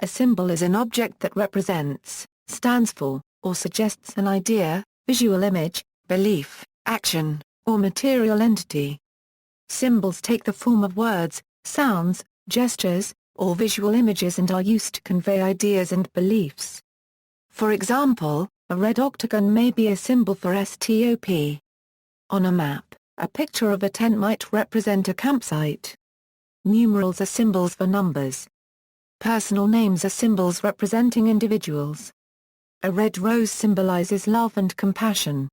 A symbol is an object that represents, stands for, or suggests an idea, visual image, belief, action, or material entity. Symbols take the form of words, sounds, gestures, or visual images and are used to convey ideas and beliefs. For example, a red octagon may be a symbol for stop. On a map, a picture of a tent might represent a campsite. Numerals are symbols for numbers. Personal names are symbols representing individuals. A red rose symbolizes love and compassion.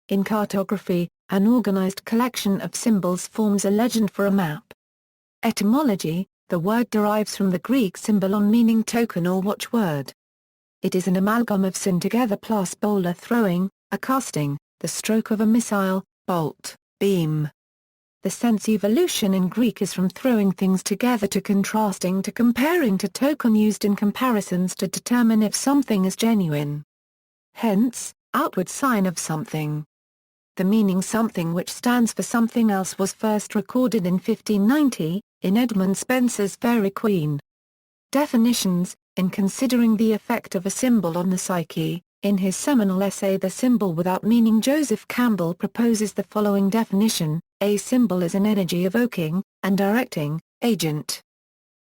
In cartography, an organized collection of symbols forms a legend for a map. Etymology, the word derives from the Greek symbolon meaning token or watchword. It is an amalgam of syn together plus bowler throwing, a casting, the stroke of a missile, bolt, beam. The sense evolution in Greek is from throwing things together to contrasting to comparing to token used in comparisons to determine if something is genuine. Hence, outward sign of something. The meaning something which stands for something else was first recorded in 1590, in Edmund Spenser's Faerie Queene. Definitions, in considering the effect of a symbol on the psyche, in his seminal essay The Symbol Without Meaning Joseph Campbell proposes the following definition: a symbol is an energy-evoking, and directing, agent.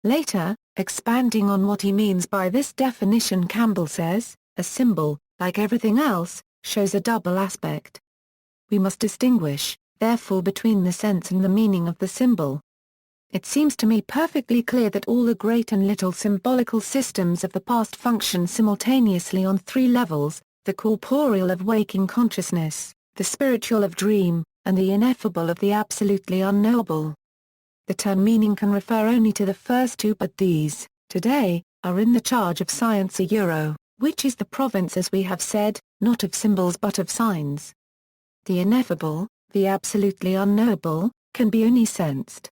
Later, expanding on what he means by this definition, Campbell says, a symbol, like everything else, shows a double aspect. We must distinguish, therefore, between the sense and the meaning of the symbol. It seems to me perfectly clear that all the great and little symbolical systems of the past function simultaneously on three levels: the corporeal of waking consciousness, the spiritual of dream, and the ineffable of the absolutely unknowable. The term meaning can refer only to the first two, but these, today, are in the charge of science which is the province, as we have said, not of symbols but of signs. The ineffable, the absolutely unknowable, can be only sensed.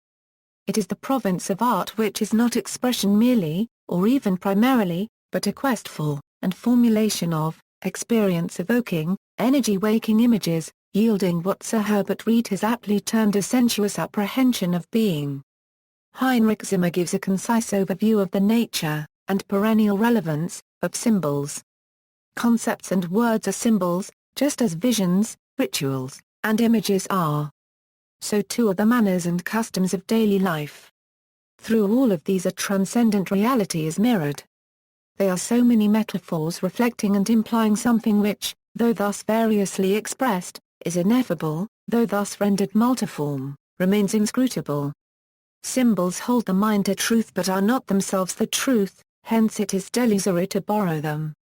It is the province of art, which is not expression merely, or even primarily, but a quest for, and formulation of, experience evoking, energy waking images, yielding what Sir Herbert Reed has aptly termed a sensuous apprehension of being. Heinrich Zimmer gives a concise overview of the nature, and perennial relevance, of symbols. Concepts and words are symbols, just as visions, rituals, and images are. So too are the manners and customs of daily life. Through all of these a transcendent reality is mirrored. They are so many metaphors reflecting and implying something which, though thus variously expressed, is ineffable, though thus rendered multiform, remains inscrutable. Symbols hold the mind to truth but are not themselves the truth, hence it is delusory to borrow them.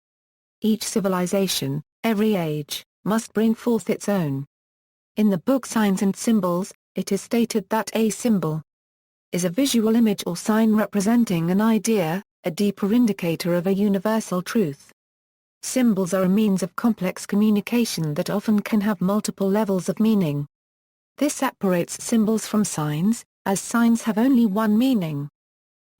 Each civilization, every age, must bring forth its own. In the book Signs and Symbols, it is stated that a symbol is a visual image or sign representing an idea, a deeper indicator of a universal truth. Symbols are a means of complex communication that often can have multiple levels of meaning. This separates symbols from signs, as signs have only one meaning.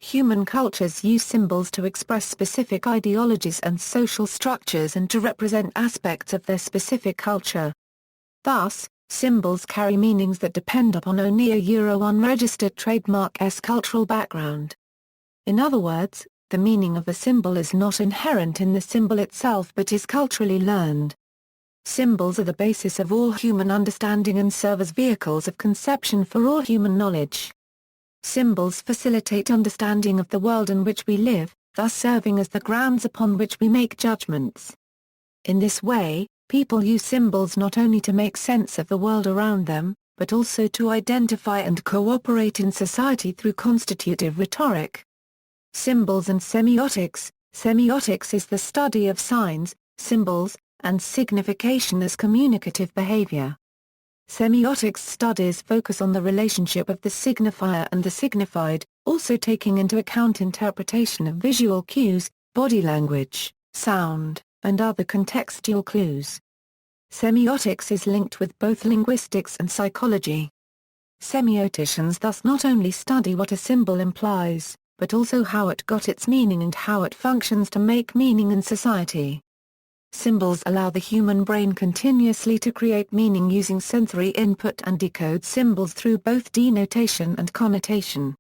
Human cultures use symbols to express specific ideologies and social structures and to represent aspects of their specific culture. Thus, symbols carry meanings that depend upon only a unregistered trademark's cultural background. In other words, the meaning of a symbol is not inherent in the symbol itself but is culturally learned. Symbols are the basis of all human understanding and serve as vehicles of conception for all human knowledge. Symbols facilitate understanding of the world in which we live, thus serving as the grounds upon which we make judgments. In this way, people use symbols not only to make sense of the world around them, but also to identify and cooperate in society through constitutive rhetoric. Symbols and semiotics. Semiotics is the study of signs, symbols, and signification as communicative behavior. Semiotics studies focus on the relationship of the signifier and the signified, also taking into account interpretation of visual cues, body language, sound, and other contextual clues. Semiotics is linked with both linguistics and psychology. Semioticians thus not only study what a symbol implies, but also how it got its meaning and how it functions to make meaning in society. Symbols allow the human brain continuously to create meaning using sensory input and decode symbols through both denotation and connotation.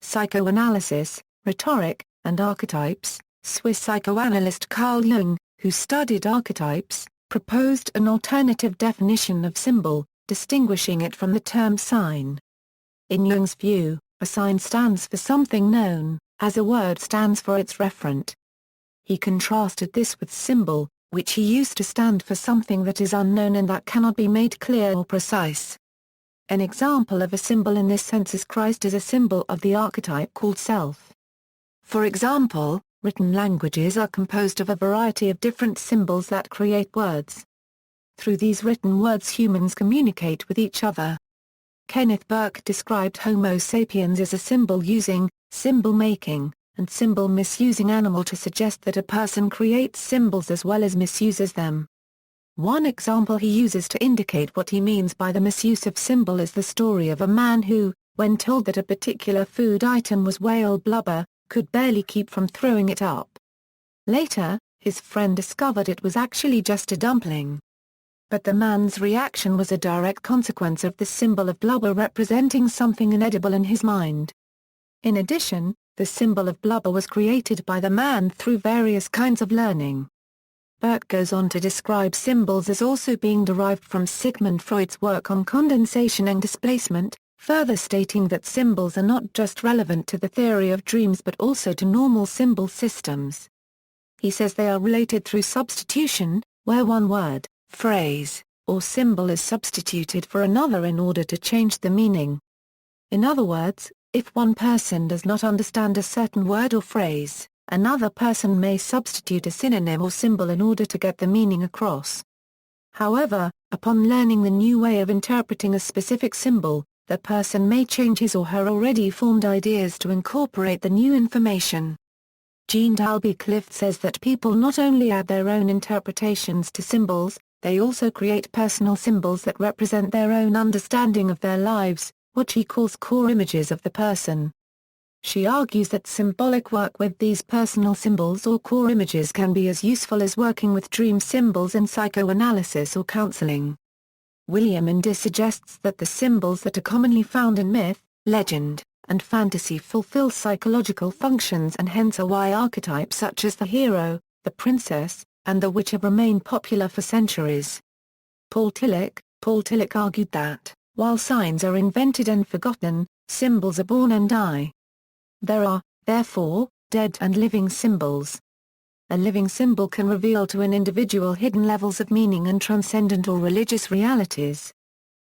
Psychoanalysis, rhetoric, and archetypes, Swiss psychoanalyst Carl Jung, who studied archetypes, proposed an alternative definition of symbol, distinguishing it from the term sign. In Jung's view, a sign stands for something known, as a word stands for its referent. He contrasted this with symbol, which he used to stand for something that is unknown and that cannot be made clear or precise. An example of a symbol in this sense is Christ as a symbol of the archetype called self. For example, written languages are composed of a variety of different symbols that create words. Through these written words humans communicate with each other. Kenneth Burke described Homo sapiens as a symbol using, symbol making, and symbol misusing animal to suggest that a person creates symbols as well as misuses them. One example he uses to indicate what he means by the misuse of symbol is the story of a man who, when told that a particular food item was whale blubber, could barely keep from throwing it up. Later, his friend discovered it was actually just a dumpling. But the man's reaction was a direct consequence of the symbol of blubber representing something inedible in his mind. In addition, the symbol of blubber was created by the man through various kinds of learning. Burke goes on to describe symbols as also being derived from Sigmund Freud's work on condensation and displacement, further stating that symbols are not just relevant to the theory of dreams but also to normal symbol systems. He says they are related through substitution, where one word, phrase, or symbol is substituted for another in order to change the meaning. In other words, if one person does not understand a certain word or phrase, another person may substitute a synonym or symbol in order to get the meaning across. However, upon learning the new way of interpreting a specific symbol, the person may change his or her already formed ideas to incorporate the new information. Jean Dalby Clift says that people not only add their own interpretations to symbols, they also create personal symbols that represent their own understanding of their lives, what she calls core images of the person. She argues that symbolic work with these personal symbols or core images can be as useful as working with dream symbols in psychoanalysis or counseling. William Indy suggests that the symbols that are commonly found in myth, legend, and fantasy fulfill psychological functions and hence are why archetypes such as the hero, the princess, and the witch have remained popular for centuries. Paul Tillich argued that, while signs are invented and forgotten, symbols are born and die. There are, therefore, dead and living symbols. A living symbol can reveal to an individual hidden levels of meaning and transcendent or religious realities.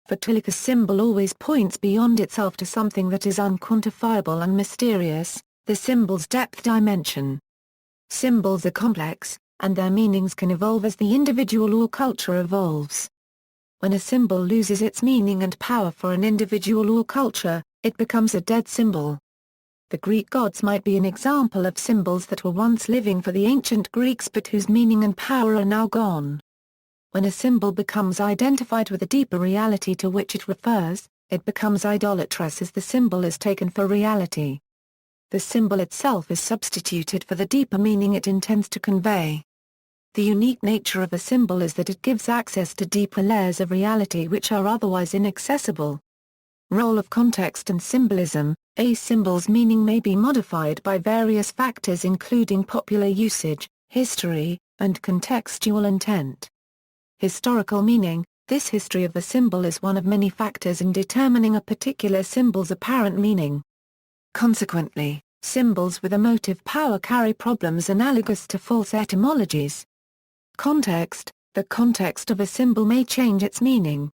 For Tillich, a symbol always points beyond itself to something that is unquantifiable and mysterious, the symbol's depth dimension. Symbols are complex, and their meanings can evolve as the individual or culture evolves. When a symbol loses its meaning and power for an individual or culture, it becomes a dead symbol. The Greek gods might be an example of symbols that were once living for the ancient Greeks but whose meaning and power are now gone. When a symbol becomes identified with a deeper reality to which it refers, it becomes idolatrous as the symbol is taken for reality. The symbol itself is substituted for the deeper meaning it intends to convey. The unique nature of a symbol is that it gives access to deeper layers of reality which are otherwise inaccessible. Role of context and symbolism. A symbol's meaning may be modified by various factors including popular usage, history, and contextual intent. Historical meaning. This history of a symbol is one of many factors in determining a particular symbol's apparent meaning. Consequently, symbols with emotive power carry problems analogous to false etymologies. Context. The context of a symbol may change its meaning.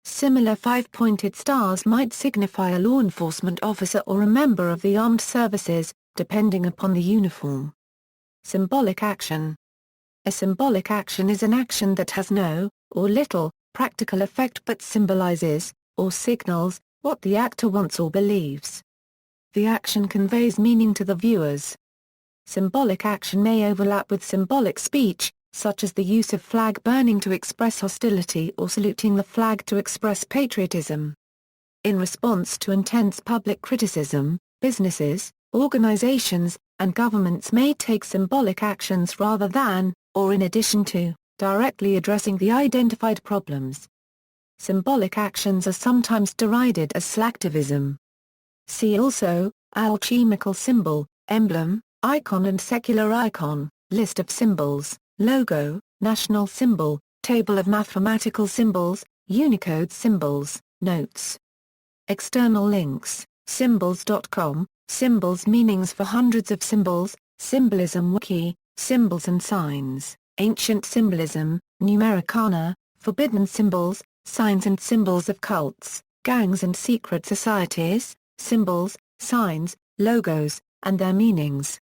Similar five-pointed stars might signify a law enforcement officer or a member of the armed services, depending upon the uniform. Symbolic action. A symbolic action is an action that has no, or little, practical effect but symbolizes, or signals, what the actor wants or believes. The action conveys meaning to the viewers. Symbolic action may overlap with symbolic speech, such as the use of flag burning to express hostility or saluting the flag to express patriotism. In response to intense public criticism, businesses, organizations, and governments may take symbolic actions rather than, or in addition to, directly addressing the identified problems. Symbolic actions are sometimes derided as slacktivism. See also, alchemical symbol, emblem, Icon and secular icon, list of symbols, logo, national symbol, table of mathematical symbols, Unicode symbols, notes. External links, symbols.com, symbols meanings for hundreds of symbols, Symbolism Wiki, symbols and signs, ancient symbolism, Numericana, forbidden symbols, signs and symbols of cults, gangs and secret societies, symbols, signs, logos, and their meanings.